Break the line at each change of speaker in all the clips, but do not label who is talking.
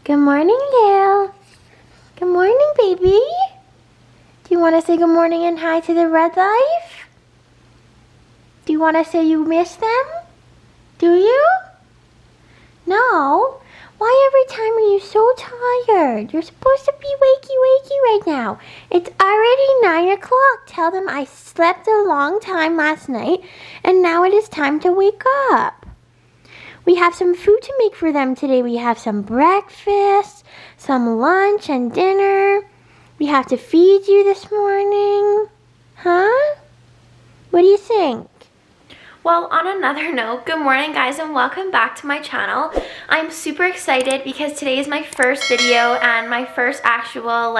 Good morning, Lil. Good morning, baby. Do you want to say good morning and hi to the Red Life? Do you want to say you miss them? Do you? No? Why every time are you so tired? You're supposed to be wakey right now. It's already 9 o'clock. Tell them I slept a long time last night and now it is time to wake up. We have some food to make for them today. We have some breakfast, some lunch and dinner. We have to feed you this morning. Huh? What do you think?
Well, on another note, good morning guys and welcome back to my channel. I'm super excited because today is my first video and my first actual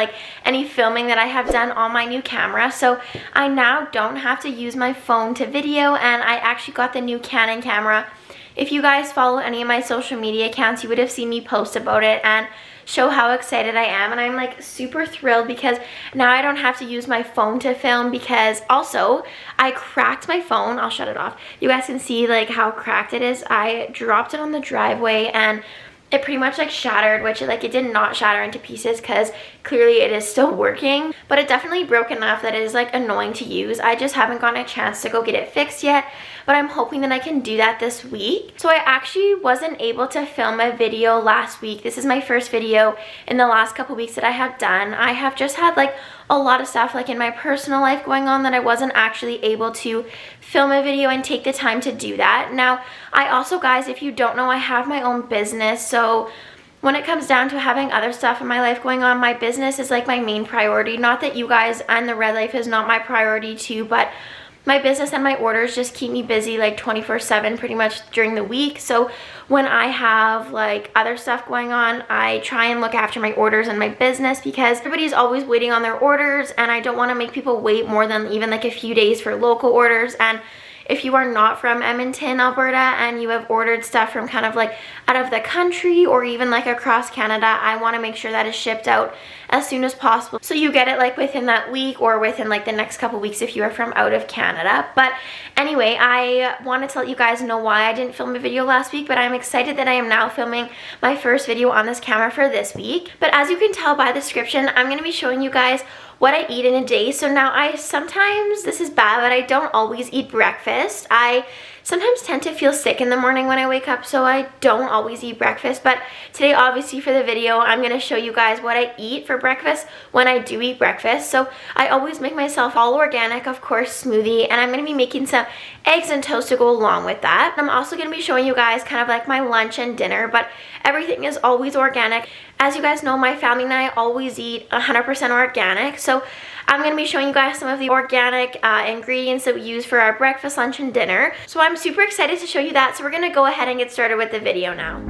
any filming that I have done on my new camera. So I now don't have to use my phone to video, and I actually got the new Canon camera. If you guys follow any of my social media accounts, you would have seen me post about it and show how excited I am, and I'm super thrilled because now I don't have to use my phone to film, because also I cracked my phone. I'll shut it off. You guys can see how cracked it is. I dropped it on the driveway and it pretty much shattered, which it did not shatter into pieces because clearly it is still working, but it definitely broke enough that it is annoying to use. I just haven't gotten a chance to go get it fixed yet, but I'm hoping that I can do that this week. So I actually wasn't able to film a video last week. This is my first video in the last couple weeks that I have done. I have just had a lot of stuff in my personal life going on that I wasn't actually able to film a video and take the time to do that. Now, I also, guys, if you don't know, I have my own business, so when it comes down to having other stuff in my life going on, my business is my main priority. Not that you guys and the Red Life is not my priority too, but my business and my orders just keep me busy 24/7 pretty much during the week. So when I have other stuff going on, I try and look after my orders and my business, because everybody's always waiting on their orders and I don't want to make people wait more than even a few days for local orders. And if you are not from Edmonton, Alberta, and you have ordered stuff from kind of out of the country or even across Canada, I want to make sure that is shipped out as soon as possible, so you get it within that week or within the next couple weeks if you are from out of Canada. But anyway, I wanted to let you guys know why I didn't film a video last week, but I'm excited that I am now filming my first video on this camera for this week. But as you can tell by the description, I'm going to be showing you guys what I eat in a day. So now I sometimes, this is bad, but I don't always eat breakfast. I sometimes tend to feel sick in the morning when I wake up, so I don't always eat breakfast. But today, obviously for the video, I'm going to show you guys what I eat for breakfast when I do eat breakfast. So I always make myself all organic, of course, smoothie, and I'm going to be making some eggs and toast to go along with that. I'm also going to be showing you guys kind of my lunch and dinner, but everything is always organic. As you guys know, my family and I always eat 100% organic, so I'm going to be showing you guys some of the organic ingredients that we use for our breakfast, lunch, and dinner. So I'm super excited to show you that, so we're going to go ahead and get started with the video now.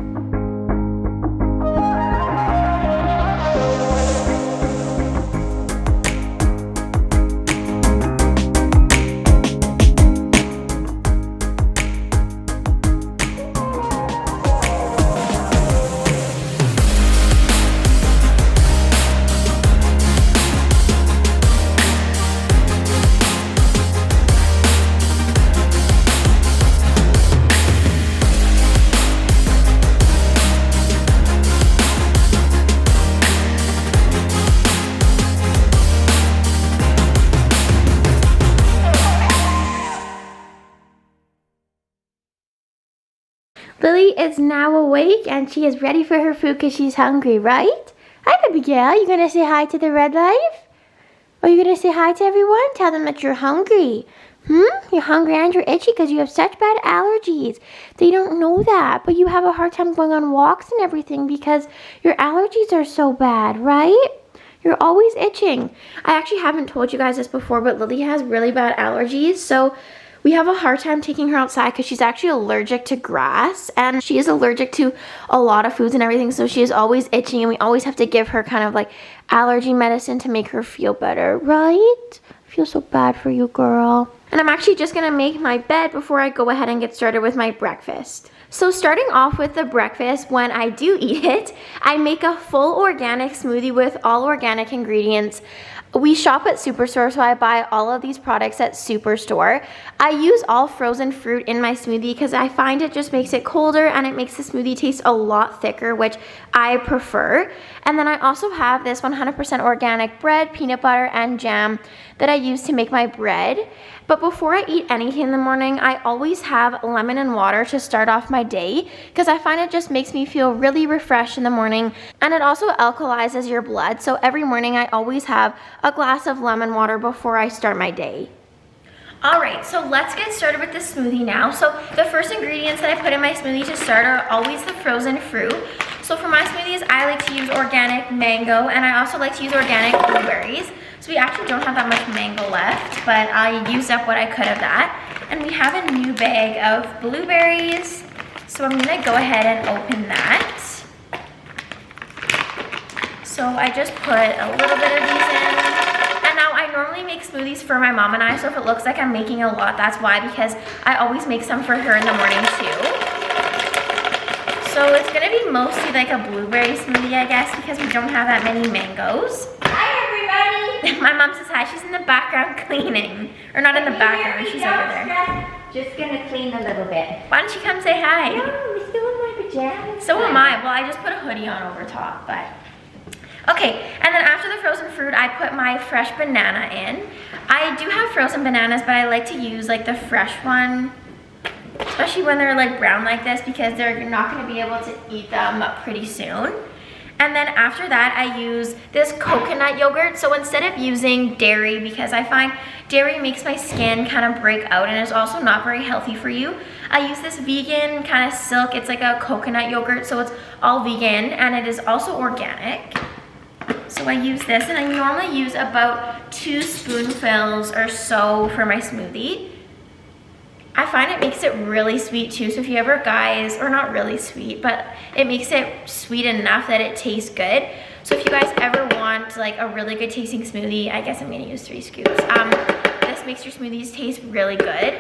Lily is now awake and she is ready for her food because she's hungry, right? Hi, baby girl. You gonna say hi to the Red Life? Are you gonna say hi to everyone? Tell them that you're hungry. You're hungry and you're itchy because you have such bad allergies. They don't know that, but you have a hard time going on walks and everything because your allergies are so bad, right? You're always itching. I actually haven't told you guys this before, but Lily has really bad allergies, so we have a hard time taking her outside because she's actually allergic to grass, and she is allergic to a lot of foods and everything, so she is always itching, and we always have to give her kind of allergy medicine to make her feel better, right? I feel so bad for you, girl. And I'm actually just gonna make my bed before I go ahead and get started with my breakfast. So starting off with the breakfast, when I do eat it, I make a full organic smoothie with all organic ingredients. We shop at Superstore, so I buy all of these products at Superstore. I use all frozen fruit in my smoothie because I find it just makes it colder and it makes the smoothie taste a lot thicker, which I prefer. And then I also have this 100% organic bread, peanut butter, and jam that I use to make my bread. But before I eat anything in the morning, I always have lemon and water to start off my day because I find it just makes me feel really refreshed in the morning, and it also alkalizes your blood. So every morning I always have a glass of lemon water before I start my day. Alright, so let's get started with the smoothie now. So the first ingredients that I put in my smoothie to start are always the frozen fruit. So for my smoothies, I like to use organic mango, and I also like to use organic blueberries. So we actually don't have that much mango left, but I used up what I could of that. And we have a new bag of blueberries. So I'm gonna go ahead and open that. So I just put a little bit of these in. And now I normally make smoothies for my mom and I, so if it looks like I'm making a lot, that's why, because I always make some for her in the morning too. So it's gonna be mostly like a blueberry smoothie, I guess, because we don't have that many mangoes.
Hi, everybody.
My mom says hi. She's in the background cleaning. Or not in the background, she's over there.
Just gonna clean a little bit.
Why don't you come say hi?
No, I'm still in my pajamas.
So am I. Well, I just put a hoodie on over top, but. Okay, and then after the frozen fruit, I put my fresh banana in. I do have frozen bananas, but I like to use like the fresh one, especially when they're like brown like this, because you're not gonna be able to eat them pretty soon. And then after that, I use this coconut yogurt. So instead of using dairy, because I find dairy makes my skin kind of break out and it's also not very healthy for you, I use this vegan kind of silk. It's like a coconut yogurt, so it's all vegan and it is also organic. So I use this, and I normally use about 2 spoonfuls or so for my smoothie. I find it makes it really sweet too, so if you ever guys, or not really sweet, but it makes it sweet enough that it tastes good. So if you guys ever want like a really good tasting smoothie, I guess I'm gonna use 3 scoops. This makes your smoothies taste really good.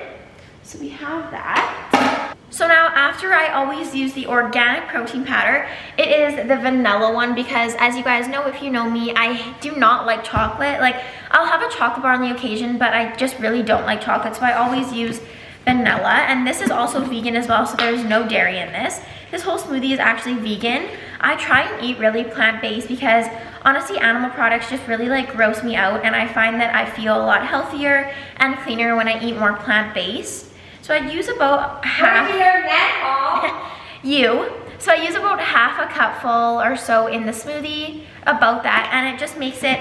So we have that. So now after, I always use the organic protein powder. It is the vanilla one because, as you guys know, if you know me, I do not like chocolate. Like, I'll have a chocolate bar on the occasion, but I just really don't like chocolate, so I always use vanilla. And this is also vegan as well, so there's no dairy in this. This whole smoothie is actually vegan. I try and eat really plant-based because honestly, animal products just really like gross me out, and I find that I feel a lot healthier and cleaner when I eat more plant-based. So I use about half. So I use about half a cupful or so in the smoothie, about that, and it just makes it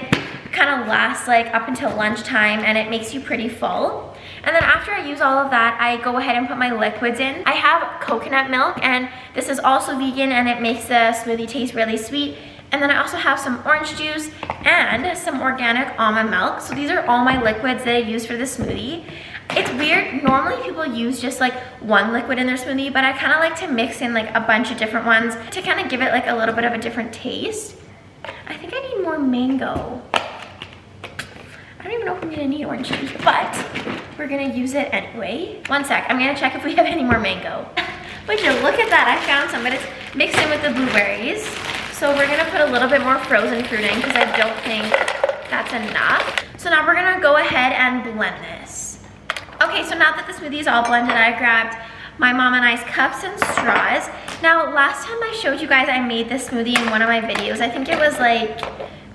kind of last like up until lunchtime, and it makes you pretty full. And then after I use all of that, I go ahead and put my liquids in. I have coconut milk, and this is also vegan, and it makes the smoothie taste really sweet. And then I also have some orange juice and some organic almond milk. So these are all my liquids that I use for the smoothie. It's weird, normally people use just like one liquid in their smoothie, but I kind of like to mix in like a bunch of different ones to kind of give it like a little bit of a different taste. I think I need more mango. I don't even know if I'm gonna need orange juice, but we're gonna use it anyway. One sec, I'm gonna check if we have any more mango. Would you look at that, I found some, but it's mixed in with the blueberries. So we're gonna put a little bit more frozen fruit in because I don't think that's enough. So now we're gonna go ahead and blend this. Okay, so now that the smoothie is all blended, I grabbed my mom and I's cups and straws. Now, last time I showed you guys I made this smoothie in one of my videos. I think it was like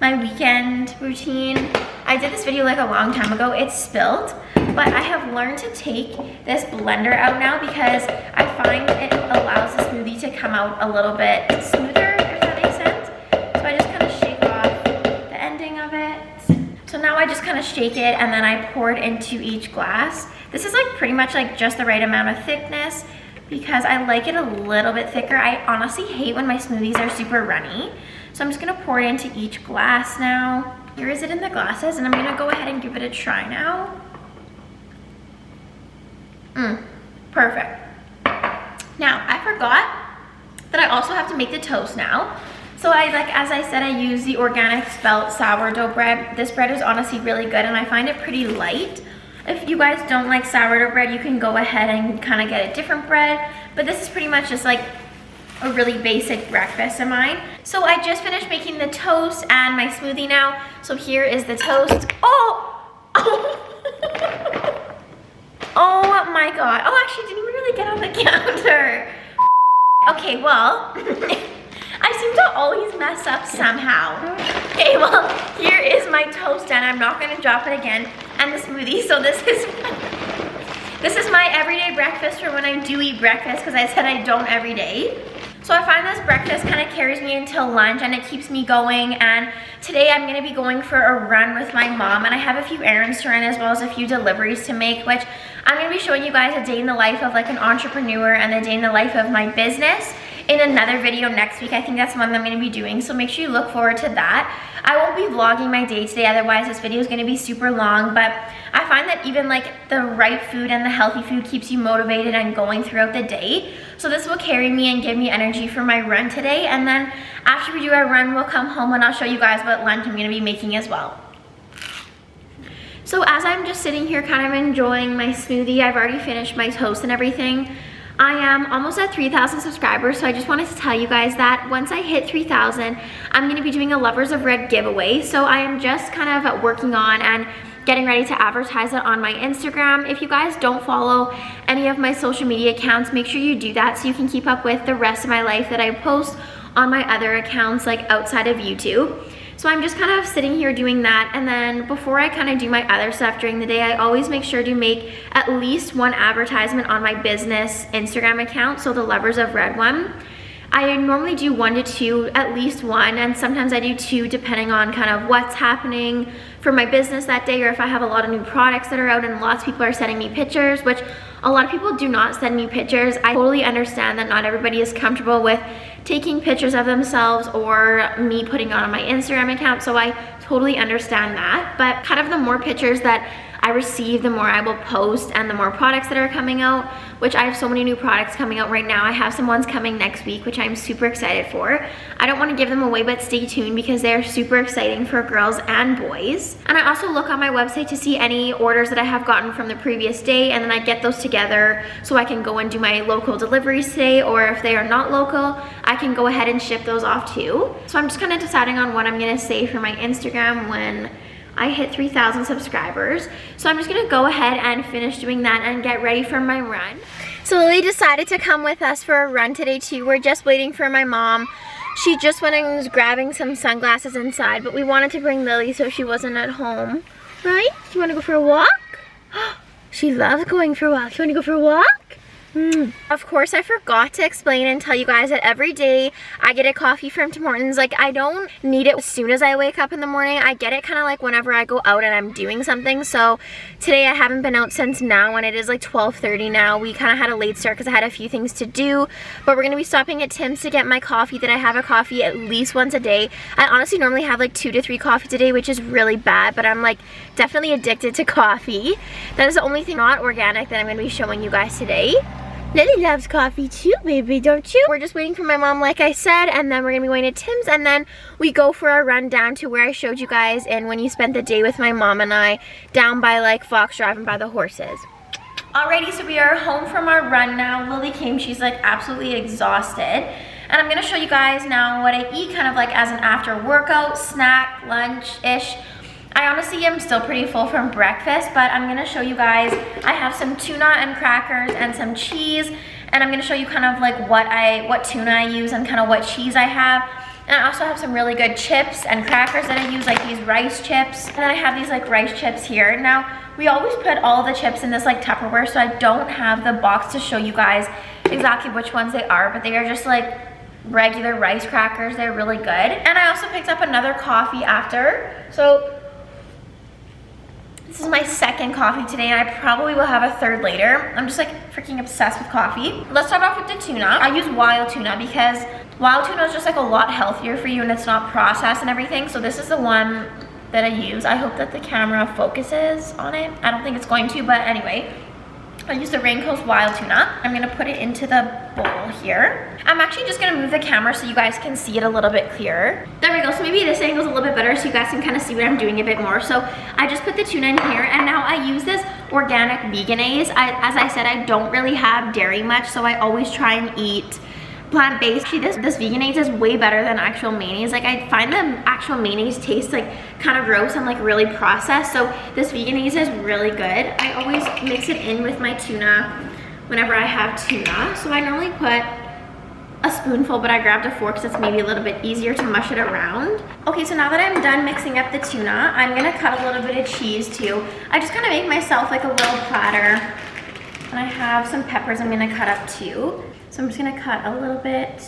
my weekend routine. I did this video like a long time ago. It's spilled, but I have learned to take this blender out now because I find it allows the smoothie to come out a little bit smoother, if that makes sense. So I just kind of shake off the ending of it. So now I just kind of shake it, and then I pour it into each glass. This is like pretty much like just the right amount of thickness because I like it a little bit thicker. I honestly hate when my smoothies are super runny. So I'm just gonna pour it into each glass now. Here is it in the glasses, and I'm gonna go ahead and give it a try now. Perfect. Now, I forgot that I also have to make the toast now. So as I said, I use the organic spelt sourdough bread. This bread is honestly really good, and I find it pretty light. If you guys don't like sourdough bread, you can go ahead and kind of get a different bread. But this is pretty much just like a really basic breakfast of mine. So I just finished making the toast and my smoothie now. So here is the toast. Oh! Oh my god. Oh, actually, I didn't even really get on the counter. Okay, well, I seem to always mess up somehow. Okay, well, here is my toast, and I'm not gonna drop it again, and the smoothie. So this is my everyday breakfast for when I do eat breakfast, because I said I don't every day. So I find this breakfast kind of carries me until lunch, and it keeps me going. And today I'm gonna be going for a run with my mom, and I have a few errands to run as well as a few deliveries to make, which I'm gonna be showing you guys a day in the life of like an entrepreneur and a day in the life of my business in another video next week. I think that's one that I'm gonna be doing, so make sure you look forward to that. I won't be vlogging my day today, otherwise this video is gonna be super long, but I find that even like the right food and the healthy food keeps you motivated and going throughout the day. So this will carry me and give me energy for my run today, and then after we do our run, we'll come home and I'll show you guys what lunch I'm gonna be making as well. So as I'm just sitting here kind of enjoying my smoothie, I've already finished my toast and everything. I am almost at 3,000 subscribers, so I just wanted to tell you guys that once I hit 3,000, I'm gonna be doing a Lovers of Red giveaway. So I am just kind of working on and getting ready to advertise it on my Instagram. If you guys don't follow any of my social media accounts, make sure you do that so you can keep up with the rest of my life that I post on my other accounts, like outside of YouTube. So I'm just kind of sitting here doing that, and then before I kind of do my other stuff during the day, I always make sure to make at least one advertisement on my business Instagram account, so the Lovers of Red one. I normally do 1 to 2, at least one, and sometimes I do 2 depending on kind of what's happening for my business that day, or if I have a lot of new products that are out and lots of people are sending me pictures, which a lot of people do not send me pictures. I totally understand that not everybody is comfortable with taking pictures of themselves or me putting it on my Instagram account, so I totally understand that. But kind of the more pictures that I receive, the more I will post, and the more products that are coming out, which I have so many new products coming out right now. I have some ones coming next week, which I'm super excited for. I don't want to give them away, but stay tuned because they're super exciting for girls and boys. And I also look on my website to see any orders that I have gotten from the previous day, and then I get those together so I can go and do my local deliveries today, or if they are not local, I can go ahead and ship those off too. So I'm just kind of deciding on what I'm gonna say for my Instagram when I hit 3,000 subscribers. So I'm just gonna go ahead and finish doing that and get ready for my run. So Lily decided to come with us for a run today too. We're just waiting for my mom. She just went and was grabbing some sunglasses inside, but we wanted to bring Lily so she wasn't at home. Right? You wanna go for a walk? She loves going for walks. You wanna go for a walk? Of course, I forgot to explain and tell you guys that every day I get a coffee from Tim Hortons. Like, I don't need it as soon as I wake up in the morning. I get it kind of like whenever I go out and I'm doing something. So today I haven't been out since now, and it is like 12:30 now. We kind of had a late start because I had a few things to do, but we're gonna be stopping at Tim's to get my coffee. That I have a coffee at least once a day. I honestly normally have like 2 to 3 coffees a day, which is really bad, but I'm like definitely addicted to coffee. That is the only thing not organic that I'm gonna be showing you guys today. Lily loves coffee too, baby, don't you? We're just waiting for my mom, like I said, and then we're gonna be going to Tim's, and then we go for our run down to where I showed you guys and when you spent the day with my mom and I down by like Fox Drive and by the horses. Alrighty, so we are home from our run now. Lily came, she's like absolutely exhausted. And I'm gonna show you guys now what I eat kind of like as an after workout, snack, lunch-ish. I honestly am still pretty full from breakfast, but I'm gonna show you guys, I have some tuna and crackers and some cheese, and I'm gonna show you kind of like what tuna I use and kind of what cheese I have. And I also have some really good chips and crackers that I use, like these rice chips. And then I have these like rice chips here. Now, we always put all the chips in this like Tupperware, so I don't have the box to show you guys exactly which ones they are, but they are just like regular rice crackers. They're really good. And I also picked up another coffee after. So this is my second coffee today, and I probably will have a third later. I'm just like freaking obsessed with coffee. Let's start off with the tuna. I use wild tuna because wild tuna is just like a lot healthier for you and it's not processed and everything. So this is the one that I use. I hope that the camera focuses on it. I don't think it's going to, but anyway. I use the Rain Coast wild tuna. I'm gonna put it into the bowl here. I'm actually just gonna move the camera so you guys can see it a little bit clearer. There we go, so maybe this angle's a little bit better so you guys can kind of see what I'm doing a bit more. So I just put the tuna in here, and now I use this organic veganese. As I said, I don't really have dairy much, so I always try and eat plant-based. Actually, this veganese is way better than actual mayonnaise. Like, I find the actual mayonnaise tastes like kind of gross and like really processed, so this veganese is really good. I always mix it in with my tuna whenever I have tuna. So I normally put a spoonful, but I grabbed a fork so it's maybe a little bit easier to mush it around. Okay, so now that I'm done mixing up the tuna, I'm gonna cut a little bit of cheese too. I just kind of make myself like a little platter. And I have some peppers I'm gonna cut up too. So I'm just gonna cut a little bit.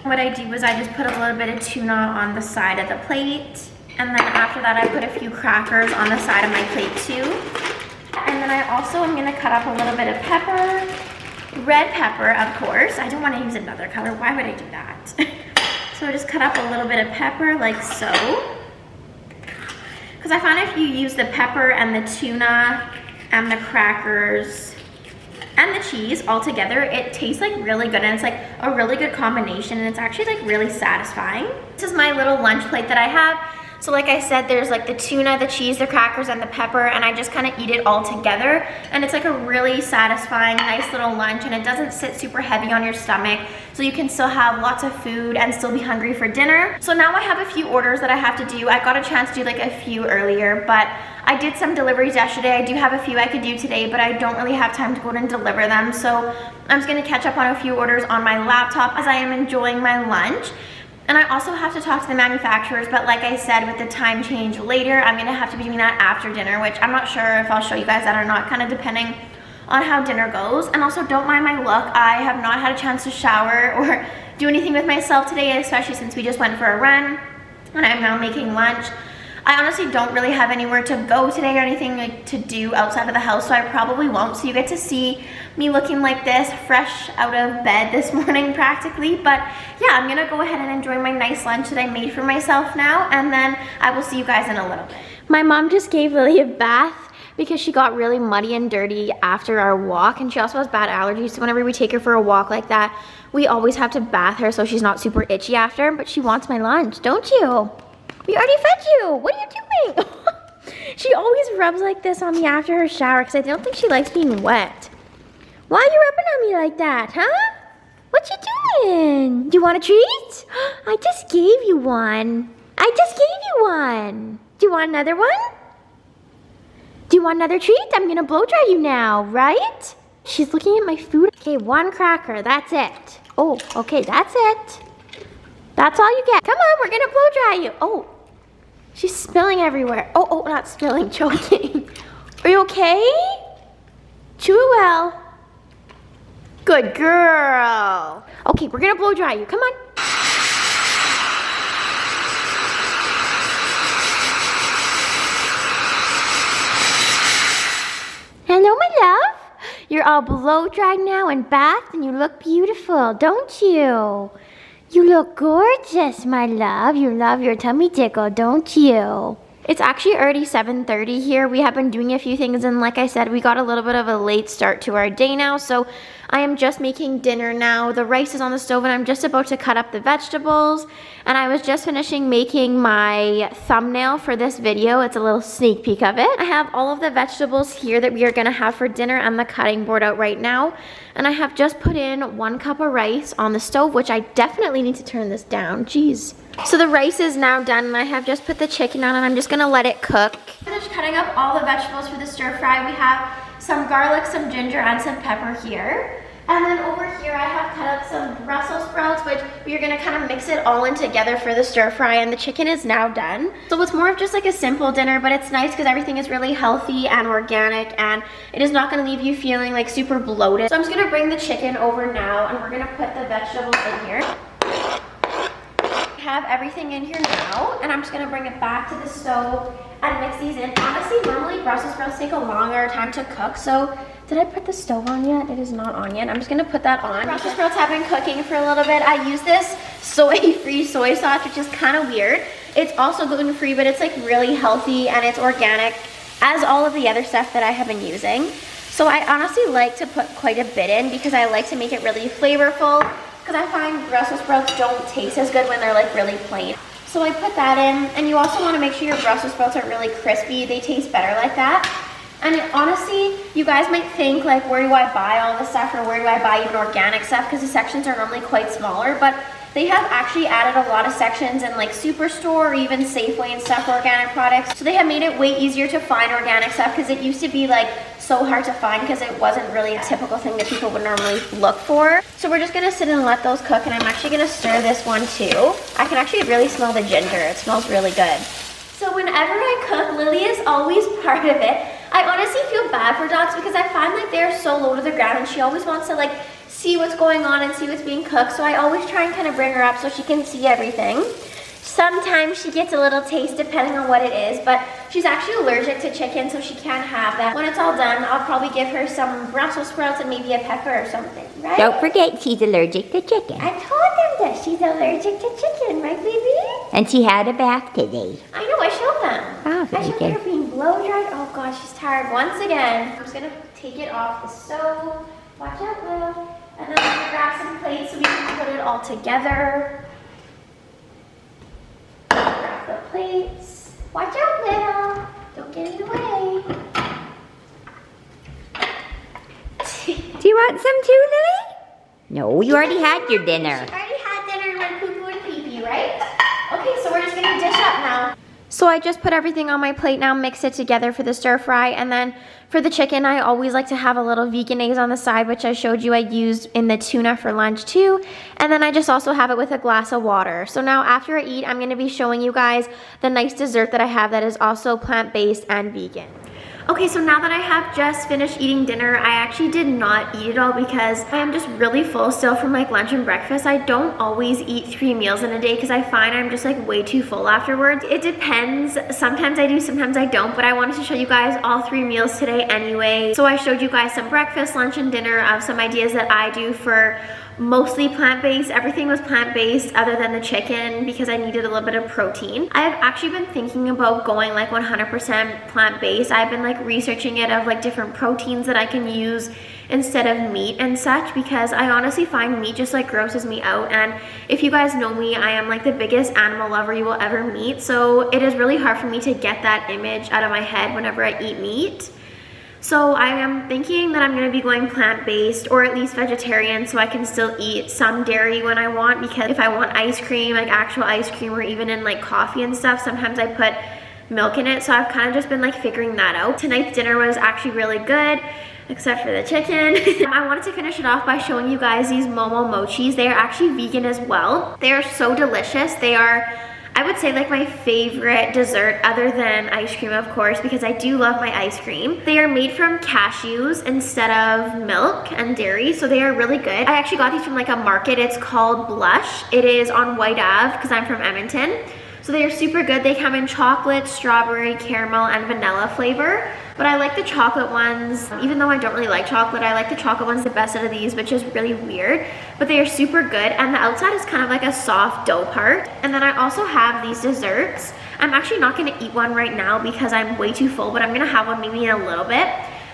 What I do is I just put a little bit of tuna on the side of the plate. And then after that, I put a few crackers on the side of my plate too. And then I also am gonna cut up a little bit of pepper. Red pepper, of course. I don't want to use another color. Why would I do that? So I just cut up a little bit of pepper like so. Because I find if you use the pepper and the tuna and the crackers and the cheese all together, it tastes like really good, and it's like a really good combination, and it's actually like really satisfying. This is my little lunch plate that I have. So like I said, there's like the tuna, the cheese, the crackers, and the pepper, and I just kind of eat it all together. And it's like a really satisfying, nice little lunch, and it doesn't sit super heavy on your stomach. So you can still have lots of food and still be hungry for dinner. So now I have a few orders that I have to do. I got a chance to do like a few earlier, but I did some deliveries yesterday. I do have a few I could do today, but I don't really have time to go and deliver them. So I'm just gonna catch up on a few orders on my laptop as I am enjoying my lunch. And I also have to talk to the manufacturers, but like I said, with the time change later, I'm gonna have to be doing that after dinner, which I'm not sure if I'll show you guys that or not, kind of depending on how dinner goes. And also, don't mind my look. I have not had a chance to shower or do anything with myself today, especially since we just went for a run and I'm now making lunch. I honestly don't really have anywhere to go today or anything like to do outside of the house, so I probably won't. So you get to see me looking like this, fresh out of bed this morning practically. But yeah, I'm gonna go ahead and enjoy my nice lunch that I made for myself now, and then I will see you guys in a little bit. My mom just gave Lily a bath because she got really muddy and dirty after our walk, and she also has bad allergies, so whenever we take her for a walk like that, we always have to bath her so she's not super itchy after. But she wants my lunch, don't you? We already fed you. What are you doing? She always rubs like this on me after her shower because I don't think she likes being wet. Why are you rubbing on me like that, huh? What you doing? Do you want a treat? I just gave you one. I just gave you one. Do you want another one? Do you want another treat? I'm gonna blow dry you now, right? She's looking at my food. Okay, one cracker, that's it. Oh, okay, that's it. That's all you get. Come on, we're gonna blow dry you. Oh, she's spilling everywhere. Oh, not spilling, choking. Are you okay? Chew it well. Good girl. Okay, we're gonna blow dry you. Come on. Hello, my love. You're all blow dried now and bathed, and you look beautiful, don't you? You look gorgeous, my love. You love your tummy tickle, don't you? It's actually already 7:30 here. We have been doing a few things, and like I said, we got a little bit of a late start to our day now, so I am just making dinner now. The rice is on the stove, and I'm just about to cut up the vegetables, and I was just finishing making my thumbnail for this video. It's a little sneak peek of it. I have all of the vegetables here that we are gonna have for dinner and the cutting board out right now, and I have just put in 1 cup of rice on the stove, which I definitely need to turn this down. Jeez. So the rice is now done, and I have just put the chicken on, and I'm just gonna let it cook. Finished cutting up all the vegetables for the stir fry. We have some garlic, some ginger, and some pepper here. And then over here I have cut up some Brussels sprouts, which we are gonna kind of mix it all in together for the stir fry, and the chicken is now done. So it's more of just like a simple dinner, but it's nice because everything is really healthy and organic, and it is not gonna leave you feeling like super bloated. So I'm just gonna bring the chicken over now, and we're gonna put the vegetables in here. Have everything in here now, and I'm just gonna bring it back to the stove and mix these in. Honestly, normally Brussels sprouts take a longer time to cook, so did I put the stove on yet? It is not on yet. I'm just gonna put that on. Brussels sprouts have been cooking for a little bit. I use this soy-free soy sauce, which is kind of weird. It's also gluten-free, but it's like really healthy and it's organic, as all of the other stuff that I have been using. So I honestly like to put quite a bit in because I like to make it really flavorful, because I find Brussels sprouts don't taste as good when they're like really plain. So I put that in, and you also want to make sure your Brussels sprouts are really crispy. They taste better like that. And honestly, you guys might think like, where do I buy all this stuff, or where do I buy even organic stuff, because the sections are normally quite smaller, but they have actually added a lot of sections in like Superstore or even Safeway and stuff for organic products. So they have made it way easier to find organic stuff because it used to be like so hard to find because it wasn't really a typical thing that people would normally look for. So we're just gonna sit and let those cook, and I'm actually gonna stir this one too. I can actually really smell the ginger. It smells really good. So whenever I cook, Lily is always part of it. I honestly feel bad for dogs because I find like they're so low to the ground and she always wants to like see what's going on and see what's being cooked. So I always try and kind of bring her up so she can see everything. Sometimes she gets a little taste depending on what it is, but she's actually allergic to chicken, so she can't have that. When it's all done, I'll probably give her some Brussels sprouts and maybe a pepper or something, right?
Don't forget she's allergic to chicken.
I told them that she's allergic to chicken, right, baby?
And she had a bath today.
I know, I showed them.
Oh,
I
very
showed
good.
her being blow dried. Oh gosh, she's tired once again. I'm just gonna take it off the stove. Watch out, Lil. And then I'm gonna grab some plates so we can put it all together. Grab the plates. Watch out, Lil. Don't get in the way.
Do you want some too, Lily? No, you already had your dinner.
She already had dinner and went poo-poo and pee-pee, right? Okay, so we're just gonna dish up now. So I just put everything on my plate now, mix it together for the stir fry, and then for the chicken, I always like to have a little vegan eggs on the side, which I showed you I used in the tuna for lunch too. And then I just also have it with a glass of water. So now after I eat, I'm gonna be showing you guys the nice dessert that I have that is also plant-based and vegan. Okay, so now that I have just finished eating dinner, I actually did not eat it all because I am just really full still from like lunch and breakfast. I don't always eat 3 meals in a day because I find I'm just like way too full afterwards. It depends. Sometimes I do, sometimes I don't, but I wanted to show you guys all 3 meals today anyway. So I showed you guys some breakfast, lunch, and dinner of some ideas that I do for mostly plant-based. Everything was plant-based other than the chicken because I needed a little bit of protein. I have actually been thinking about going like 100% plant-based. I've been like researching it of like different proteins that I can use instead of meat and such because I honestly find meat just like grosses me out. And if you guys know me, I am like the biggest animal lover you will ever meet. So it is really hard for me to get that image out of my head whenever I eat meat. So I am thinking that I'm gonna be going plant-based or at least vegetarian so I can still eat some dairy when I want, because if I want ice cream, like actual ice cream or even in like coffee and stuff, sometimes I put milk in it. So I've kind of just been like figuring that out. Tonight's dinner was actually really good, except for the chicken. I wanted to finish it off by showing you guys these Momo mochis. They are actually vegan as well. They are so delicious. They are, I would say, like my favorite dessert other than ice cream, of course, because I do love my ice cream. They are made from cashews instead of milk and dairy, so they are really good. I actually got these from like a market. It's called Blush. It is on White Ave because I'm from Edmonton. So they are super good. They come in chocolate, strawberry, caramel, and vanilla flavor. But I like the chocolate ones. Even though I don't really like chocolate, I like the chocolate ones the best out of these, which is really weird. But they are super good, and the outside is kind of like a soft dough part. And then I also have these desserts. I'm actually not gonna eat one right now because I'm way too full, but I'm gonna have one maybe in a little bit.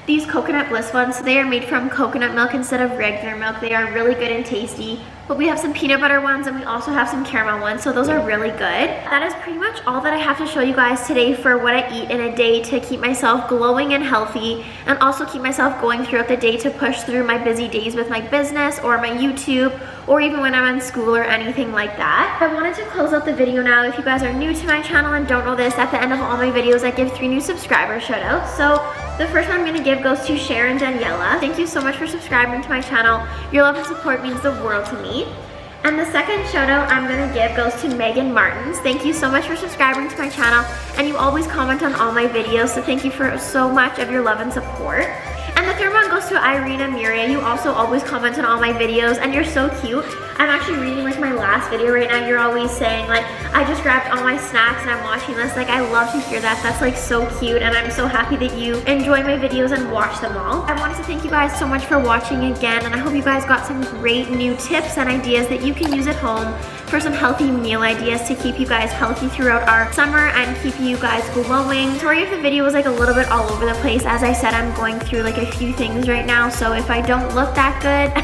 These coconut bliss ones, they are made from coconut milk instead of regular milk. They are really good and tasty. But we have some peanut butter ones and we also have some caramel ones, so those are really good. That is pretty much all that I have to show you guys today for what I eat in a day to keep myself glowing and healthy, and also keep myself going throughout the day to push through my busy days with my business or my YouTube, or even when I'm in school or anything like that. I wanted to close out the video now. If you guys are new to my channel and don't know this, at the end of all my videos I give 3 new subscriber shout outs. So the first one I'm gonna give goes to Sharon Daniela. Thank you so much for subscribing to my channel. Your love and support means the world to me. And the second shout out I'm gonna give goes to Megan Martins. Thank you so much for subscribing to my channel, and you always comment on all my videos, so thank you for so much of your love and support. And the third one goes to Irina Miria. You also always comment on all my videos, and you're so cute. I'm actually reading like my last video right now. You're always saying like, I just grabbed all my snacks and I'm watching this. Like, I love to hear that. That's like so cute, and I'm so happy that you enjoy my videos and watch them all. I wanted to thank you guys so much for watching again, and I hope you guys got some great new tips and ideas that you can use at home for some healthy meal ideas to keep you guys healthy throughout our summer and keep you guys glowing. Sorry if the video was like a little bit all over the place. As I said, I'm going through like a few things right now, so if I don't look that good,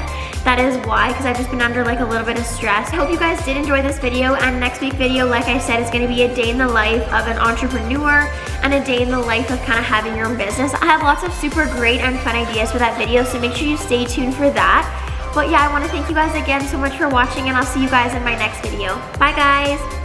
that is why, because I've just been under like a little bit of stress. I hope you guys did enjoy this video, and next week's video, like I said, is going to be a day in the life of an entrepreneur and a day in the life of kind of having your own business. I have lots of super great and fun ideas for that video, so make sure you stay tuned for that. But yeah, I want to thank you guys again so much for watching, and I'll see you guys in my next video. Bye guys!